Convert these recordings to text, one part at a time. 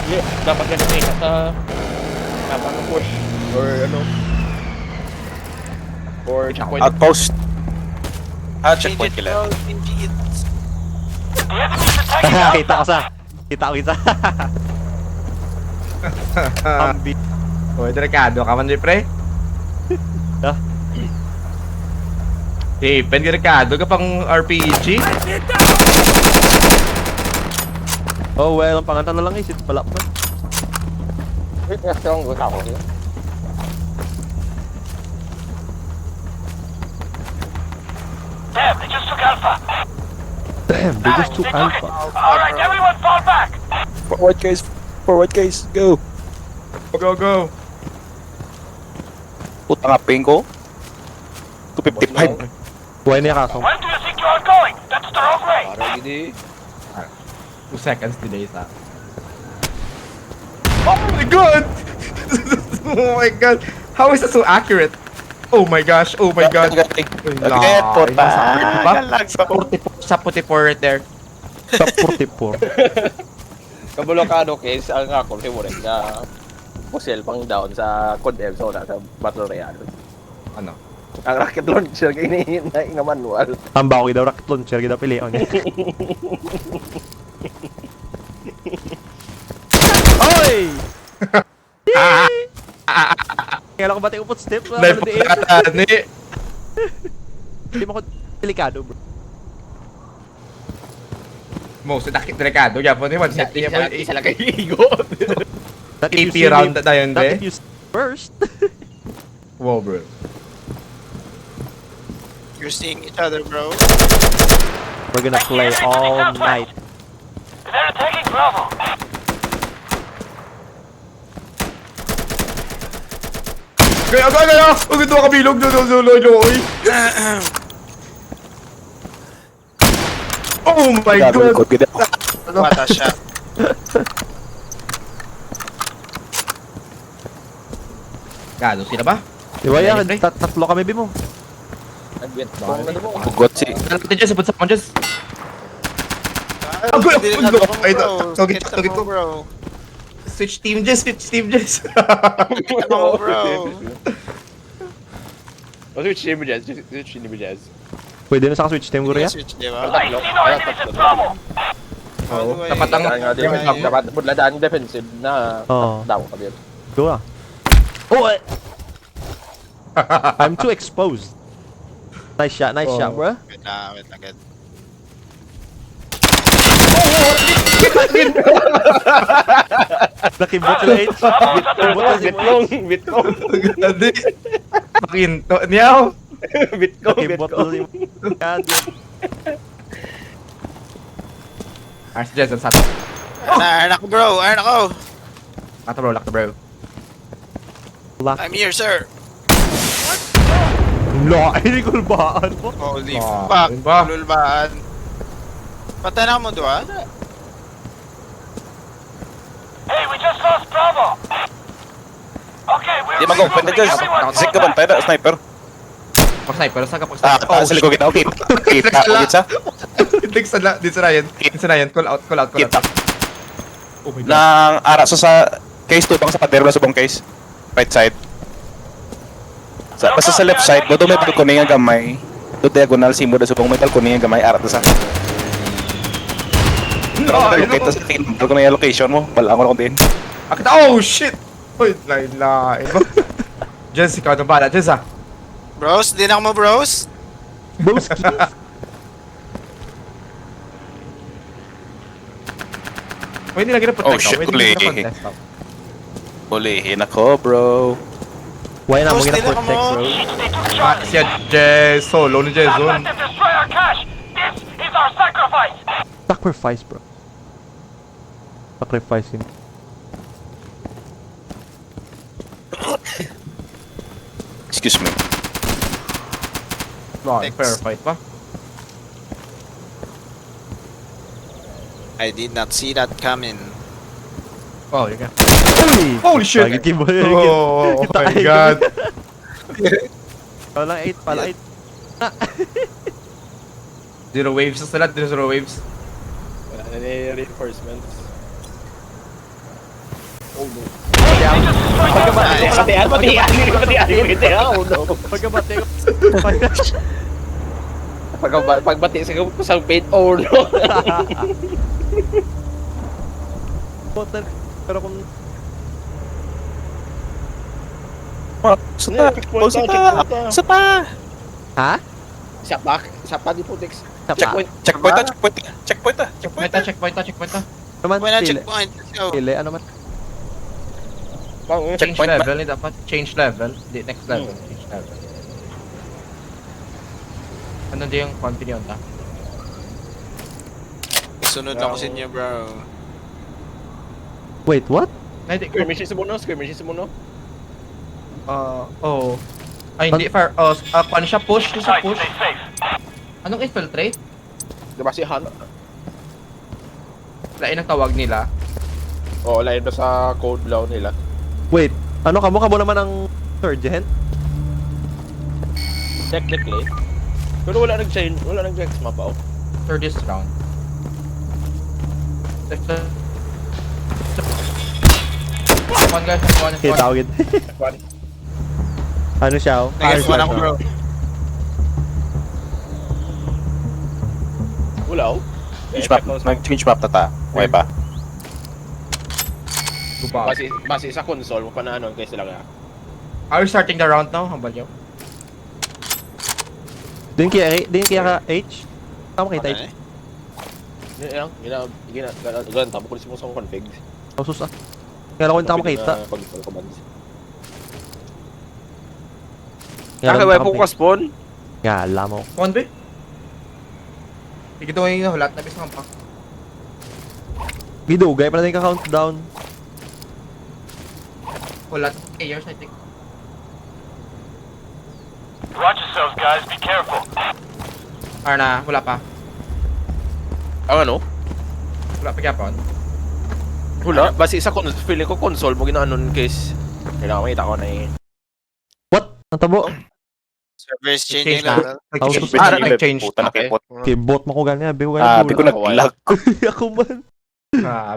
Dapat ganun eh, nasa push or ano, or checkpoint. Outpost. Checkpoint killer. Kita ko sa. Kita ko isa. Ambi. Uy, delikado ka man, pre. Ah. Eh, delikado ka pang RPG? Oh well, ang pangantan na lang isip pala pa. Wait, nasa akong gusto ako. Damn, they just took Alpha. Damn, they just took Alpha. Alright, everyone fall back. Forward guys, go. Go, go. Putang aping ko. 255. Buhay niya kasong. Where do you think you are going? That's the wrong way. Para gini. 2 seconds delay sa. Oh my god! Oh my god! How is that so accurate? Oh my gosh, oh my god. Again, puta. Sa 44 right there. Sa 44. Kabulokado case, ang ako, favorite na pusil pang down sa Condemn Zone sa Battle Royale. Ano? Ang rocket launcher kay na manual. Ang bako daw rocket launcher kita pili on. Oy! Kaya ko bati upot step. Life of ni. Hindi mo ko delikado bro. Most delikado. Kaya po naman. Isa lang kay Igo. That if you 80 see round me- na tayo, that hindi? if you see first. Wow, bro. You're seeing each other, bro. We're gonna play all night. They're attacking Bravo. Kaya, kaya! Ang ganda ka bilog! Oy! Oh my god! What a shot. Gado, sila ba? Di ba yan? Tatlo kami bimo. Nag-went kung ano mo. Bugot si. Natin dyan, sabot sa mga dyan. Ah, Ang gulo, hindi ang na gulo. ako, Ay, bro. togit, Kita togit mo, ko. bro. Switch team dyan, switch team dyan. Kita mo, bro. O switch team jazz, switch team jazz. Pwede na sa switch team ko rin. Switch, di ba? I see no enemies at Bravo. Oo, Ano tapat ang... Kaya nga din, Ay. dapat budladaan defensive na Oo. down ka din. Go ah. Oh! I'm too exposed. Nice shot, bro. Wait lang, good. Nakibot sila H. Bitlong, bitlong, Gadi. Makinto. Niyaw! bitlong, Nakibot bitlong. sila yung... God. Ars dyan, sa sato. Iron ako, bro. Iron ako. Lock the bro. Lock. I'm here, sir. Lo, ay ko baan mo. Holy Ah, fuck. yun ba? Lulbaan. Patay na mo, doon. Hey, we just lost Bravo. Okay, we're Di mag-open na guys. Nakasik ka bantay na, sniper. Pag-sniper, saan ka pag-sniper? Sa likod kita. Okay. Kita. Kita. Hindi sa Ryan. Sa Ryan. Call out. Kita. Oh my god. Nang ara sa case 2 bang sa padero na subong case. Right side. Basta sa left side, do may balcony nga gamay. Do diagonal simo da subong may balcony nga gamay ara ta sa. No, Kita sa balcony nga location mo. Balang ko din. Akita, oh shit! Uy, lain. Jens, ikaw na bala. Jens ah. Bros, di na ako mo, bros. Broski. Uy, hindi lagi na protect. Oh, shit, Uy, hindi uli. na contest ako. Hulihin ako, bro. Why na mo Broski, gina di na protect, mo. bro? They took Ah, Charlie. siya Jess solo ni Jess Stand zone. back and destroy our cache. This is our sacrifice. Sacrifice, bro. Sacrificing. Excuse me. No, Next. fair fight pa. I did not see that coming. Oh, you can. Holy! Holy shit! Pagiging mo Oh Kita my ay- god. Pala 8, pala 8. Zero waves na sila, zero waves. Wala na ni reinforcements. Pagkabati ko. Pagbati sa isang paid, oh no. Puta. Pero kung Sa pa! ha? Siya pa di Putex. Checkpoint ah. Checkpoint ah. Ano man? Wala Pili. checkpoint. Let's go. Pili. Ano man? Change Checkpoint level ni dapat. Change level. Di, next level. Change level. Ano di yung continue ta? Sunod ako sa inyo, bro. Wait, what? Skirmish sa muno. Oh. Ay, hindi fire. Oh, paano siya push? Siya Guys, push. stay safe. Anong infiltrate? Diba si Han? Lain ang tawag nila. Oo, lain doon sa code blaw nila. Wait. Ano kamo naman ang sergeant? Technically. Pero wala nag-X mapa, oh. For this round. One guys, one. Okay, tawagin. Ano siya? Oh? Nag-F1 ako, bro. Wala, oh. Nag-change map na ta. Okay ba? Base sa console mo pa na ano, guys sila nga. Are we starting the round now? Hambal nyo? Din kaya ka H? Tama kita H. Ganun, tamo ko mo sa config. Oh, sus ah. Kaya ko tama kita. Kakaway po ka spawn? Ya, alam mo. One ba? Sige ito yung hulat na bisang pa. Bidugay pala din ka countdown. Hulat. Players, I think. Watch yourselves, guys. Be careful. Arna, wala pa. Ano? Wala pa kapon. Wala. Base sa feeling ko console mo ginaanon case. Kailangan makita ko na eh. What? Natabo? Servers changing Change na. level. Nag-change. Nag-change. Puta na kipot. Okay, bot mo ko ganyan. Bigo ganyan. Sabi ko nag-lag. Ako man.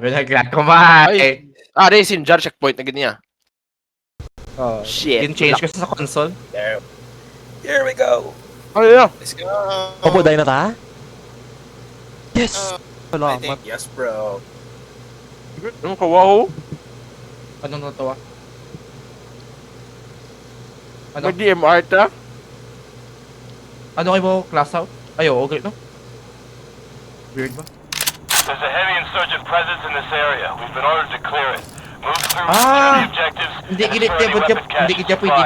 Binaglag ko man. Ay. Rin Sinjar checkpoint na ganyan. Oh, Shit. change ko sa console. Here we go! Ano yun? Let's go. Opo, dahil na ta? Yes! I Salamat. think- Yes, bro. Anong kawaho? Anong natawa? Ano? May DMR ta? Ano kayo mo class out? Ayo, okay no? Weird ba? There's a heavy insurgent presence in this area. We've been ordered to clear it. Move through, Ah! secure the objectives, Hindi and gilid destroy niya, any hindi weapon caches. niya pwede